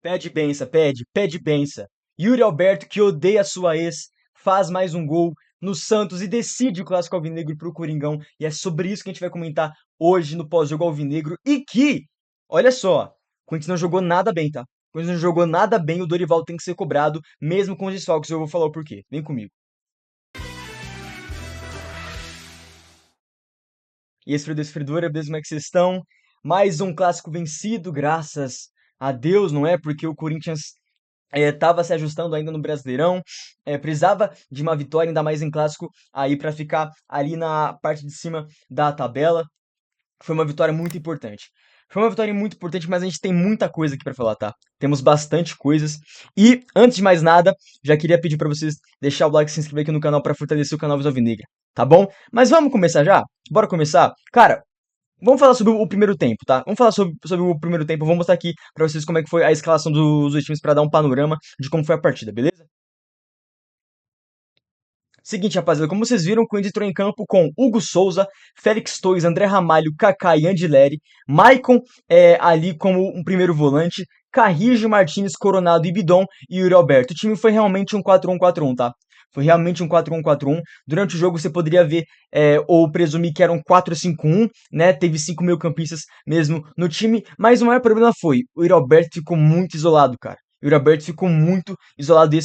Pede benção, pede benção. Yuri Alberto, que odeia sua ex, faz mais um gol no Santos e decide o clássico alvinegro pro Coringão. E é sobre isso que a gente vai comentar hoje no pós-jogo alvinegro. E que, olha só, o Corinthians não jogou nada bem, tá? O Corinthians não jogou nada bem, o Dorival tem que ser cobrado, mesmo com os desfalques. Eu vou falar o porquê. Vem comigo. E esse Fredor, beleza, como é que vocês estão? Mais um clássico vencido, graças a Deus, não é? Porque o Corinthians estava se ajustando ainda no Brasileirão, precisava de uma vitória, ainda mais em clássico, aí para ficar ali na parte de cima da tabela. Foi uma vitória muito importante. Foi uma vitória muito importante, mas a gente tem muita coisa aqui para falar, tá? Temos bastante coisas. E, antes de mais nada, já queria pedir para vocês deixar o like e se inscrever aqui no canal para fortalecer o canal Visão Alvinegra, tá bom? Mas vamos começar já? Bora começar? Cara, vamos falar sobre o primeiro tempo, tá? Vamos falar sobre o primeiro tempo. Eu vou mostrar aqui pra vocês como é que foi a escalação dos dois times pra dar um panorama de como foi a partida, beleza? Seguinte, rapaziada, como vocês viram, o Corinthians entrou em campo com Hugo Souza, Félix Torres, André Ramalho, Kaká e Andileri, Maicon ali como um primeiro volante, Carrijo, Martins, Coronado e Bidon e Yuri Alberto. O time foi realmente um 4-1-4-1, tá? Foi realmente um 4-1-4-1. Durante o jogo você poderia ver ou presumir que era um 4-5-1, né? Teve 5 meio-campistas mesmo no time, mas o maior problema foi o Yuri Alberto ficou muito isolado, cara. O Yuri Alberto ficou muito isolado e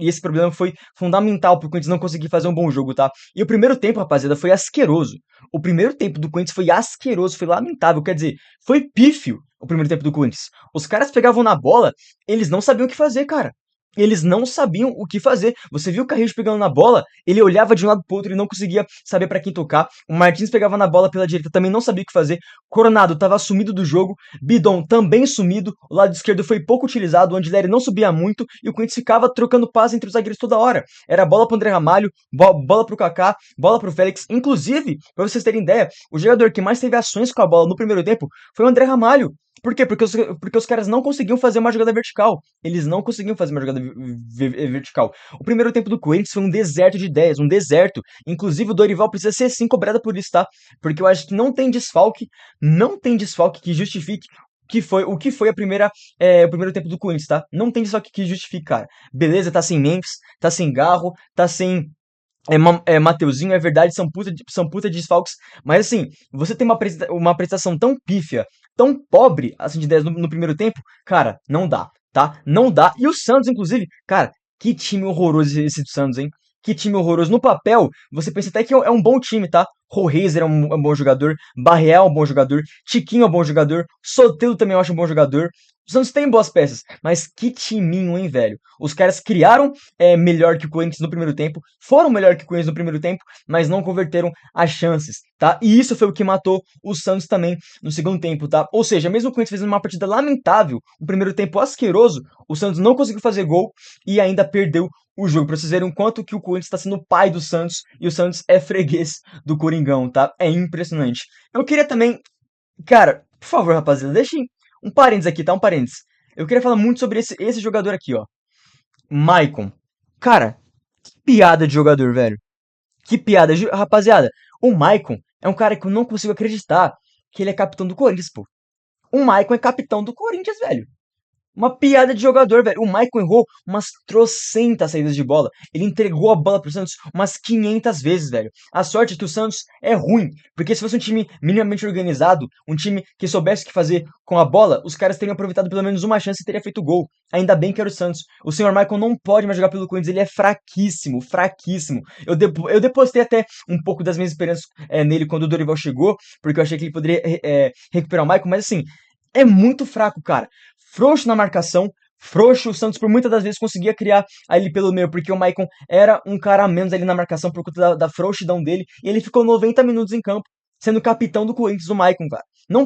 esse problema foi fundamental pro Corinthians não conseguir fazer um bom jogo, tá? E o primeiro tempo, rapaziada, foi asqueroso. O primeiro tempo do Corinthians foi asqueroso, foi lamentável, quer dizer, foi pífio o primeiro tempo do Corinthians. Os caras pegavam na bola, eles não sabiam o que fazer, cara. Eles não sabiam o que fazer. Você viu o Carrijo pegando na bola, ele olhava de um lado pro outro e não conseguia saber pra quem tocar. O Martins pegava na bola pela direita, também não sabia o que fazer. Coronado tava sumido do jogo. Bidon também sumido. O lado esquerdo foi pouco utilizado. O Andileri não subia muito. E o Corinthians ficava trocando passe entre os zagueiros toda hora. Era bola pro André Ramalho, bola pro Kaká, bola pro Félix. Inclusive, pra vocês terem ideia, o jogador que mais teve ações com a bola no primeiro tempo foi o André Ramalho. Por quê? Porque os caras não conseguiam fazer uma jogada vertical. Eles não conseguiam fazer uma jogada vertical. O primeiro tempo do Corinthians foi um deserto de ideias, um deserto. Inclusive o Dorival precisa ser sim cobrado por isso, tá? Porque eu acho que não tem desfalque que justifique o que foi o primeiro tempo do Corinthians, tá? Não tem desfalque que justifique, cara. Beleza, tá sem Memphis, tá sem Garro, tá sem Mateuzinho, é verdade, são puta de desfalques, mas assim, você tem uma prestação tão pífia, tão pobre, assim, de ideias no primeiro tempo, cara, não dá, tá? Não dá. E o Santos, inclusive, cara, que time horroroso esse do Santos, hein? Que time horroroso. No papel, você pensa até que é um bom time, tá? Rollraiser é um bom jogador, Barreal é um bom jogador, Tiquinho é um bom jogador, Soteldo também eu acho um bom jogador. O Santos tem boas peças, mas que timinho, hein, velho? Os caras criaram melhor que o Corinthians no primeiro tempo, foram melhor que o Corinthians no primeiro tempo, mas não converteram as chances, tá? E isso foi o que matou o Santos também no segundo tempo, tá? Ou seja, mesmo o Corinthians fez uma partida lamentável, o primeiro tempo asqueroso, o Santos não conseguiu fazer gol e ainda perdeu o jogo. Pra vocês verem o quanto que o Corinthians tá sendo o pai do Santos e o Santos é freguês do Coringão, tá? É impressionante. Eu queria também, cara, por favor, rapaziada, deixem um parênteses aqui, tá? Um parênteses. Eu queria falar muito sobre esse jogador aqui, ó. Maicon. Cara, que piada de jogador, velho. Que piada. Rapaziada, o Maicon é um cara que eu não consigo acreditar que ele é capitão do Corinthians, pô. O Maicon é capitão do Corinthians, velho. Uma piada de jogador, velho. O Maicon errou umas trocentas saídas de bola. Ele entregou a bola pro Santos umas 500 vezes, velho. A sorte é que o Santos é ruim. Porque se fosse um time minimamente organizado, um time que soubesse o que fazer com a bola, os caras teriam aproveitado pelo menos uma chance e teria feito gol. Ainda bem que era o Santos. O senhor Maicon não pode mais jogar pelo Corinthians. Ele é fraquíssimo, fraquíssimo. Eu depositei até um pouco das minhas esperanças nele quando o Dorival chegou. Porque eu achei que ele poderia recuperar o Maicon. Mas assim, é muito fraco, cara. Frouxo na marcação, frouxo, o Santos por muitas das vezes conseguia criar ali pelo meio, porque o Maicon era um cara a menos ali na marcação por conta da frouxidão dele, e ele ficou 90 minutos em campo, sendo capitão do Corinthians, o Maicon, cara.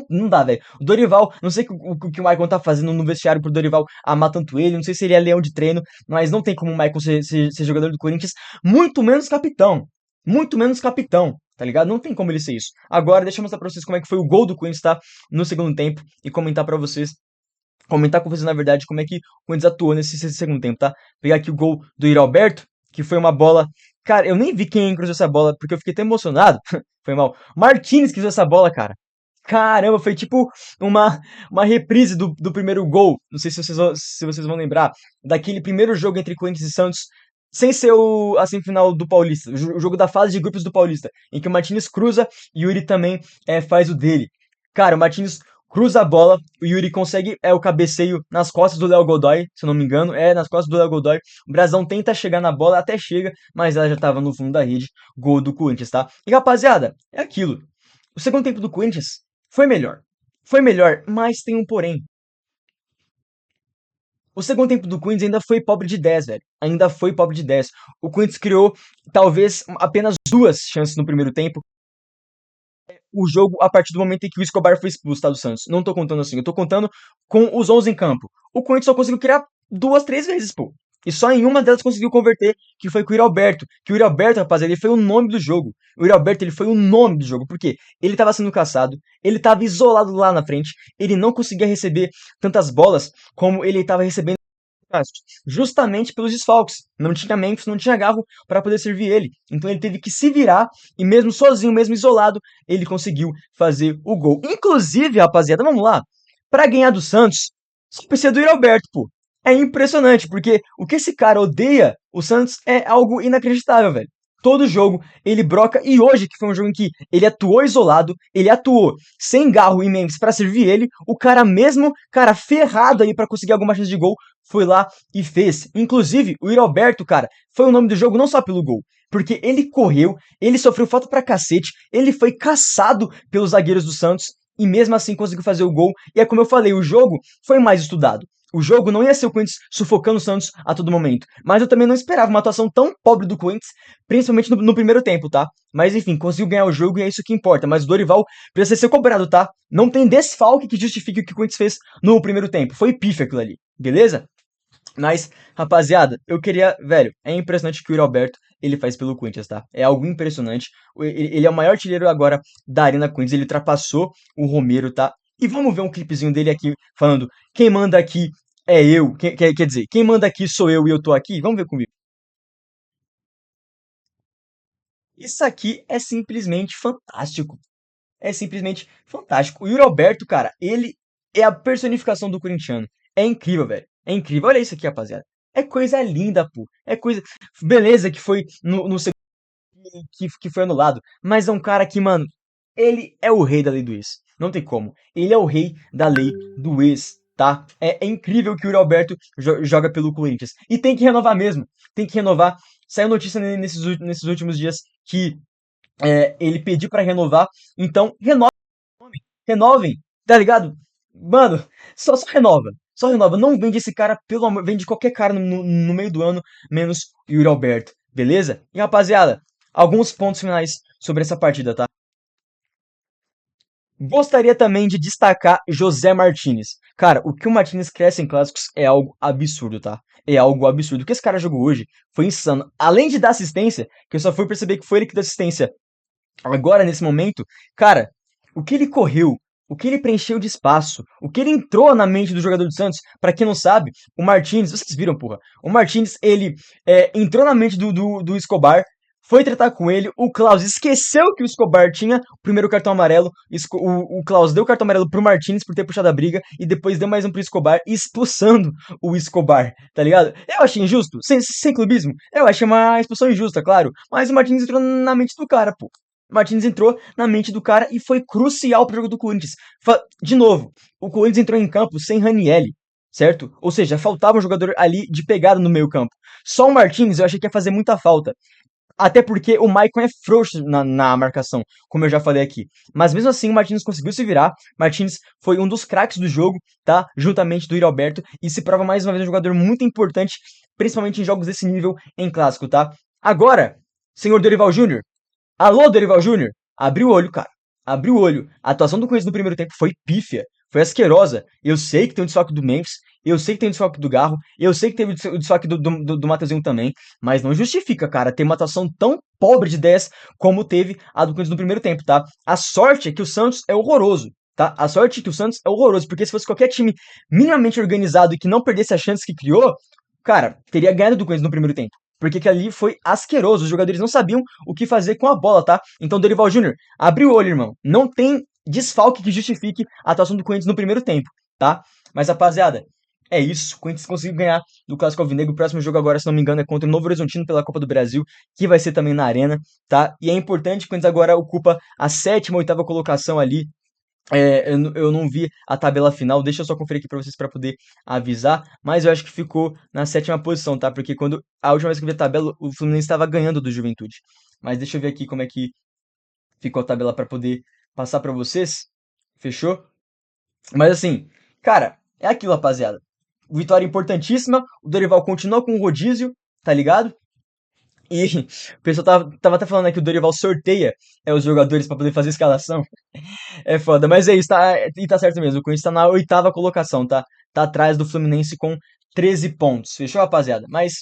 Não dá, velho. O Dorival, não sei o que o Maicon tá fazendo no vestiário pro Dorival amar tanto ele, não sei se ele é leão de treino, mas não tem como o Maicon ser jogador do Corinthians, muito menos capitão. Muito menos capitão, tá ligado? Não tem como ele ser isso. Agora, deixa eu mostrar pra vocês como é que foi o gol do Corinthians, tá? No segundo tempo, e comentar com vocês, na verdade, como é que o Corinthians atuou nesse segundo tempo, tá? Pegar aqui o gol do Yuri Alberto, que foi uma bola... Cara, eu nem vi quem cruzou essa bola, porque eu fiquei tão emocionado. Foi mal. Martins que cruzou essa bola, cara. Caramba, foi tipo uma, uma reprise do primeiro gol. Não sei se vocês vão lembrar. Daquele primeiro jogo entre Corinthians e Santos. Sem ser a semifinal do Paulista. O jogo da fase de grupos do Paulista. Em que o Martinez cruza e o Yuri também faz o dele. Cara, o Martinez cruza a bola. O Yuri consegue o cabeceio nas costas do Léo Godoy. Se eu não me engano. É, nas costas do Léo Godoy. O Brasão tenta chegar na bola. Até chega. Mas ela já tava no fundo da rede. Gol do Corinthians, tá? E rapaziada, é aquilo. O segundo tempo do Corinthians foi melhor. Foi melhor, mas tem um porém. O segundo tempo do Corinthians ainda foi pobre de 10, velho. Ainda foi pobre de 10. O Corinthians criou talvez apenas duas chances no primeiro tempo. O jogo a partir do momento em que o Escobar foi expulso, tá, do Santos. Não tô contando assim, eu tô contando com os 11 em campo. O Corinthians só conseguiu criar duas, três vezes, pô. E só em uma delas conseguiu converter, que foi com o Yuri Alberto. Que o Yuri Alberto, rapaziada, ele foi o nome do jogo. O Yuri Alberto, ele foi o nome do jogo. Por quê? Ele tava sendo caçado, ele tava isolado lá na frente, ele não conseguia receber tantas bolas como ele tava recebendo justamente pelos desfalques. Não tinha Memphis, não tinha Garro para poder servir ele. Então ele teve que se virar e mesmo sozinho, mesmo isolado, ele conseguiu fazer o gol. Inclusive, rapaziada, vamos lá. Para ganhar do Santos, só precisa do Yuri Alberto, pô. É impressionante, porque o que esse cara odeia, o Santos é algo inacreditável, velho. Todo jogo ele broca, e hoje, que foi um jogo em que ele atuou isolado, ele atuou sem Garro e Memphis para servir ele, o cara mesmo, cara, ferrado aí para conseguir alguma chance de gol, foi lá e fez. Inclusive, o Yuri Alberto, cara, foi o nome do jogo não só pelo gol, porque ele correu, ele sofreu falta pra cacete, ele foi caçado pelos zagueiros do Santos e mesmo assim conseguiu fazer o gol. E é como eu falei, o jogo foi mais estudado. O jogo não ia ser o Corinthians sufocando o Santos a todo momento. Mas eu também não esperava uma atuação tão pobre do Corinthians, principalmente no primeiro tempo, tá? Mas enfim, conseguiu ganhar o jogo e é isso que importa. Mas o Dorival precisa ser cobrado, tá? Não tem desfalque que justifique o que o Corinthians fez no primeiro tempo. Foi pífio aquilo ali, beleza? Mas, rapaziada, eu queria, velho, é impressionante o que o Yuri Alberto ele faz pelo Corinthians, tá? É algo impressionante. Ele é o maior artilheiro agora da Arena Corinthians, ele ultrapassou o Romero, tá? E vamos ver um clipezinho dele aqui falando: quem manda aqui é eu. Quer dizer, quem manda aqui sou eu e eu tô aqui? Vamos ver comigo. Isso aqui é simplesmente fantástico. É simplesmente fantástico. O Yuri Alberto, cara, ele é a personificação do corintiano. É incrível, velho. É incrível. Olha isso aqui, rapaziada. É coisa linda, pô. É coisa. Beleza que foi no segundo que foi anulado. Mas é um cara que, mano, ele é o rei da lei do ex. Não tem como. Ele é o rei da lei do ex, tá? É incrível que o Yuri Alberto joga pelo Corinthians. E tem que renovar mesmo. Tem que renovar. Saiu notícia nesses últimos dias que ele pediu pra renovar. Então, renovem, tá ligado? Mano, só renova. Só renova. Não vende esse cara, pelo amor. Vende qualquer cara no meio do ano, menos Yuri Alberto. Beleza? E rapaziada, alguns pontos finais sobre essa partida, tá? Gostaria também de destacar José Martinez. Cara, o que o Martinez cresce em clássicos é algo absurdo, tá? É algo absurdo. O que esse cara jogou hoje foi insano. Além de dar assistência, que eu só fui perceber que foi ele que deu assistência agora nesse momento, cara, o que ele correu, o que ele preencheu de espaço, o que ele entrou na mente do jogador do Santos, pra quem não sabe, o Martins, vocês viram, porra, o Martins, ele entrou na mente do Escobar, foi tratar com ele, o Klaus esqueceu que o Escobar tinha o primeiro cartão amarelo, o Klaus deu o cartão amarelo pro Martins por ter puxado a briga, e depois deu mais um pro Escobar, expulsando o Escobar, tá ligado? Eu achei injusto, sem clubismo, eu achei uma expulsão injusta, claro, mas o Martins entrou na mente do cara, pô. Martins entrou na mente do cara e foi crucial pro jogo do Corinthians. De novo, o Corinthians entrou em campo sem Ranielli, certo? Ou seja, faltava um jogador ali de pegada no meio campo. Só o Martins eu achei que ia fazer muita falta. Até porque o Maicon é frouxo na marcação, como eu já falei aqui. Mas mesmo assim, o Martins conseguiu se virar. Martins foi um dos craques do jogo, tá? Juntamente do Yuri Alberto. E se prova mais uma vez um jogador muito importante, principalmente em jogos desse nível em clássico, tá? Agora, senhor Dorival Júnior, alô, Dorival Júnior? Abre o olho, cara. Abre o olho. A atuação do Corinthians no primeiro tempo foi pífia. Foi asquerosa. Eu sei que tem o desfalque do Memphis. Eu sei que tem o desfalque do Garro. Eu sei que teve o desfalque do Mateuzinho também. Mas não justifica, cara, ter uma atuação tão pobre de 10 como teve a do Corinthians no primeiro tempo, tá? A sorte é que o Santos é horroroso. Tá? A sorte é que o Santos é horroroso. Porque se fosse qualquer time minimamente organizado e que não perdesse a chance que criou, cara, teria ganhado do Corinthians no primeiro tempo. Porque que ali foi asqueroso. Os jogadores não sabiam o que fazer com a bola, tá? Então, Dorival Júnior, abre o olho, irmão. Não tem desfalque que justifique a atuação do Corinthians no primeiro tempo, tá? Mas, rapaziada, é isso. O Corinthians conseguiu ganhar do Clássico Alvinegro. O próximo jogo agora, se não me engano, é contra o Novo Horizontino pela Copa do Brasil, que vai ser também na Arena, tá? E é importante que o Corinthians agora ocupa a sétima, oitava colocação ali. Eu não vi a tabela final, deixa eu só conferir aqui pra vocês pra poder avisar, mas eu acho que ficou na sétima posição, tá? Porque quando a última vez que eu vi a tabela, o Fluminense estava ganhando do Juventude. Mas deixa eu ver aqui como é que ficou a tabela pra poder passar pra vocês. Fechou? Mas assim, cara, é aquilo, rapaziada. Vitória importantíssima. O Dorival continua com o rodízio, tá ligado? E o pessoal tava até falando, né, que o Dorival sorteia os jogadores pra poder fazer a escalação. É foda, mas é isso, tá, e tá certo mesmo. O Corinthians tá na oitava colocação, tá? Tá atrás do Fluminense com 13 pontos. Fechou, rapaziada? Mas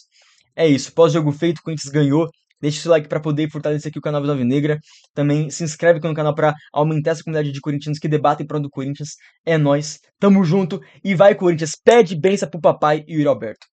é isso. Pós-jogo feito, o Corinthians ganhou. Deixa o seu like pra poder fortalecer aqui o canal Visão Alvinegra. Também se inscreve aqui no canal pra aumentar essa comunidade de corintianos que debatem em prol do Corinthians. É nóis. Tamo junto. E vai, Corinthians. Pede benção pro papai e o Yuri Alberto.